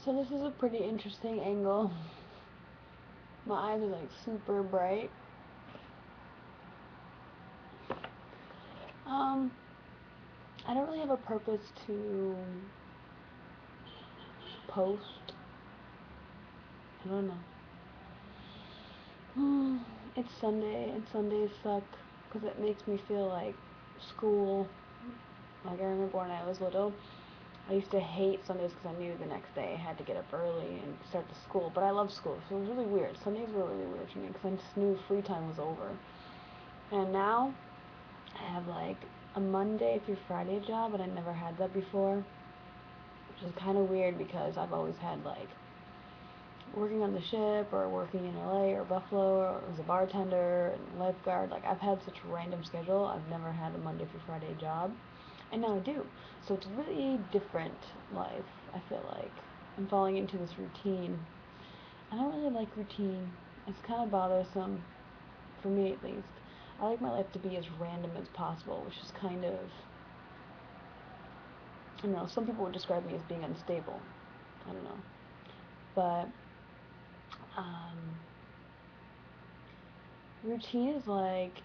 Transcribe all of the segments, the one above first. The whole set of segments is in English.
So this is a pretty interesting angle. My eyes are like super bright. Um, I don't really have a purpose to post. I don't know. It's Sunday, and Sundays suck because it makes me feel like school. Like I remember when I was little, I used to hate Sundays because I knew the next day I had to get up early and start the school. But I love school, so it was really weird. Sundays were really weird for me because I just knew free time was over. And now I have like a Monday through Friday job, and I never had that before, which is kind of weird because I've always had like working on the ship or working in LA or Buffalo or as a bartender and lifeguard. Like I've had such a random schedule. I've never had a Monday through Friday job, and now I do. So it's a really different life. I feel like I'm falling into this routine. I don't really like routine. It's kind of bothersome for me at least. I like my life to be as random as possible, which is kind of, I don't know, some people would describe me as being unstable. I don't know. But um, routine is like,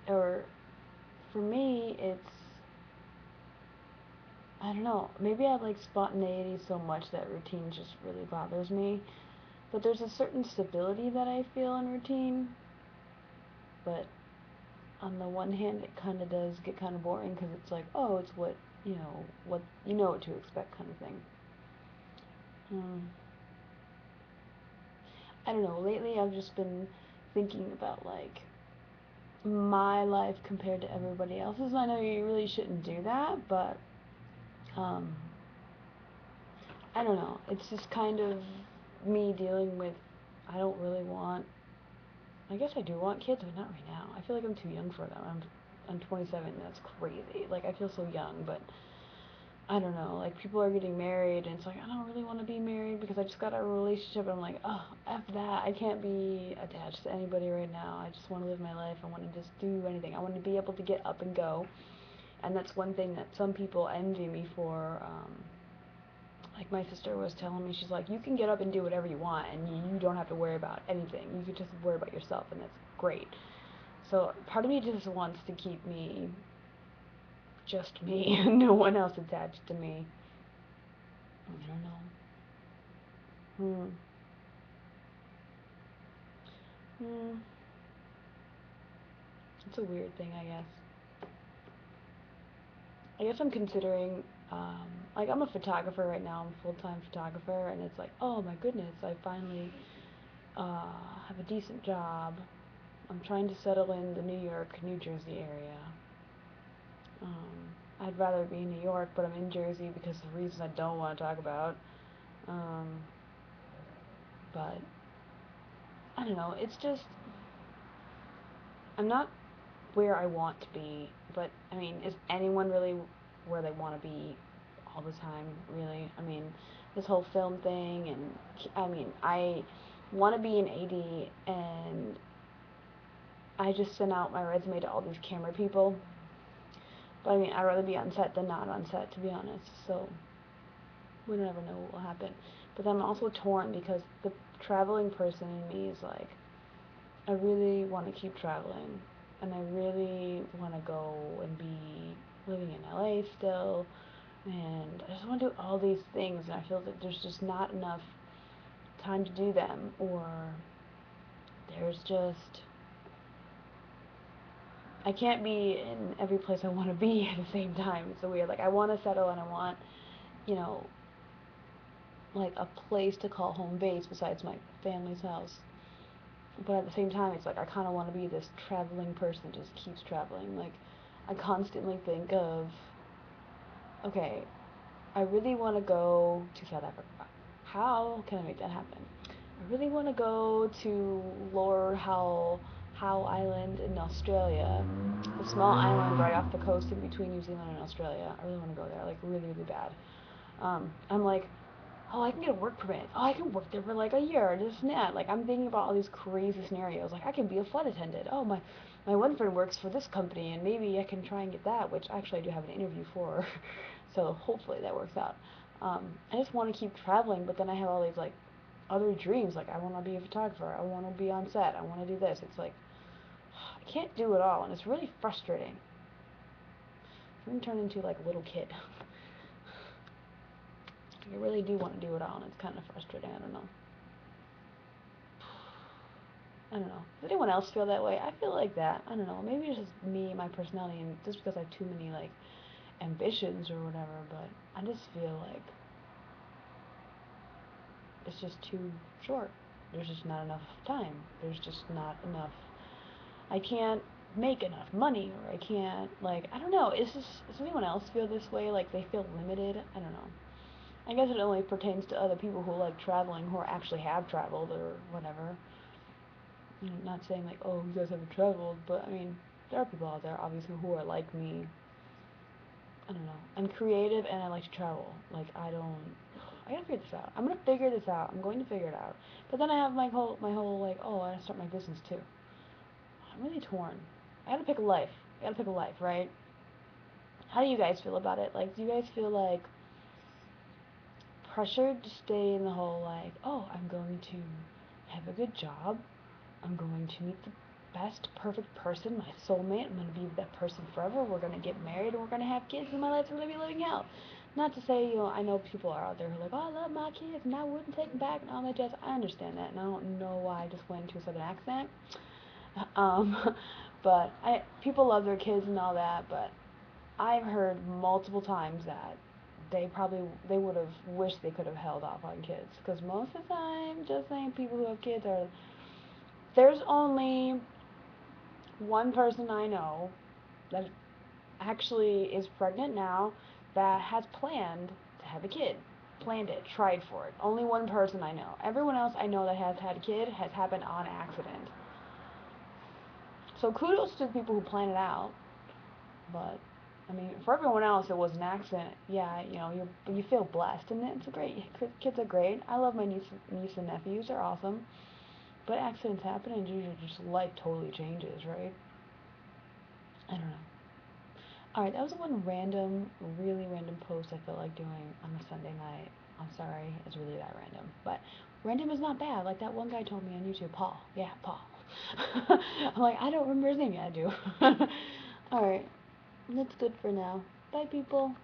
or for me, it's, I don't know, maybe I like spontaneity so much that routine just really bothers me. But there's a certain stability that I feel in routine. But on the one hand, it kind of does get kind of boring because it's like, oh, it's what you know what to expect kind of thing. Um, I don't know. Lately, I've just been thinking about like my life compared to everybody else's. I know you really shouldn't do that, but um, I don't know. It's just kind of me dealing with. I don't really want. I guess I do want kids, but not right now. I feel like I'm too young for them. I'm 27. That's crazy. Like I feel so young, but I don't know. Like people are getting married, and it's like I don't really want to be married because I just got a relationship, and I'm like, oh, f that. I can't be attached to anybody right now. I just want to live my life. I want to just do anything. I want to be able to get up and go, and that's one thing that some people envy me for. Like my sister was telling me, she's like, you can get up and do whatever you want, and you don't have to worry about anything. You could just worry about yourself, and that's great. So part of me just wants to keep me just me, no one else attached to me. I don't know. Hmm. Hmm. It's a weird thing, I guess. I guess I'm considering, like, I'm a photographer right now. I'm a full-time photographer, and it's like, oh my goodness, I finally uh, have a decent job. I'm trying to settle in the New York, New Jersey area. I'd rather be in New York, but I'm in Jersey because of reasons I don't want to talk about. Um, but I don't know. It's just I'm not where I want to be, but I mean, is anyone really where they want to be all the time, really? I mean, this whole film thing, and I mean, I want to be an AD, and I just sent out my resume to all these camera people, but I mean, I'd rather be on set than not on set, to be honest, so we never know what will happen. But then I'm also torn because the traveling person in me is like, I really want to keep traveling, and I really want to go and be living in LA still, and I just want to do all these things, and I feel that there's just not enough time to do them, or there's just I can't be in every place I want to be at the same time. It's so weird. Like I want to settle, and I want, you know, like a place to call home base besides my family's house. But at the same time, it's like I kind of want to be this traveling person that just keeps traveling. Like I constantly think of, okay, I really want to go to South Africa. How can I make that happen? I really want to go to Lord Howe Island in Australia, the small island right off the coast in between New Zealand and Australia. I really want to go there, like really, really bad. I'm like, oh, I can get a work permit. Oh, I can work there for like a year, this and that. Like, I'm thinking about all these crazy scenarios. Like, I can be a flight attendant. Oh, my one friend works for this company, and maybe I can try and get that, which actually I do have an interview for. So hopefully that works out. I just want to keep traveling, but then I have all these like other dreams. Like I want to be a photographer. I want to be on set. I want to do this. It's like I can't do it all, and it's really frustrating. I'm gonna turn into like a little kid. I really do want to do it all, and it's kind of frustrating. I don't know. I don't know. Does anyone else feel that way? I feel like that. I don't know. Maybe it's just me, my personality, and just because I have too many like ambitions or whatever. But I just feel like it's just too short. There's just not enough time. There's just not enough. I can't make enough money, or I can't like I don't know. Does anyone else feel this way? Like they feel limited? I don't know. I guess it only pertains to other people who like traveling, who actually have traveled or whatever. Not saying like, oh, you guys haven't traveled, but I mean, there are people out there obviously who are like me. I don't know. I'm creative and I like to travel. Like I don't. I gotta figure this out. I'm gonna figure this out. I'm going to figure it out. But then I have my whole like, oh, I gotta start my business too. I'm really torn. I gotta pick a life. I gotta pick a life, right? How do you guys feel about it? Like, do you guys feel like pressured to stay in the whole like, oh, I'm going to have a good job. I'm going to meet the best, perfect person, my soulmate. I'm going to be with that person forever. We're going to get married and we're going to have kids, and my life's going to be living hell. Not to say, I know people are out there who are like, oh, I love my kids and I wouldn't take them back and all that jazz. I understand that, and I don't know why I just went into a southern accent. Um, but people love their kids and all that, but I've heard multiple times that they would have wished they could have held off on kids, because most of the time, just saying, people who have kids are there's only one person I know that actually is pregnant now that has planned to have a kid. Planned it, tried for it. Only one person I know. Everyone else I know that has had a kid has happened on accident. So kudos to the people who plan it out. But I mean, for everyone else, it was an accident. Yeah, you feel blessed, and it's great. Kids are great. I love my niece and nephews. They're awesome. But accidents happen, and usually just life totally changes, right? I don't know. Alright, that was one random, really random post I felt like doing on a Sunday night. I'm sorry, it's really that random. But random is not bad. Like that one guy told me on YouTube, Paul. Yeah, Paul. I'm like, I don't remember his name yet, I do. Alright, that's good for now. Bye, people.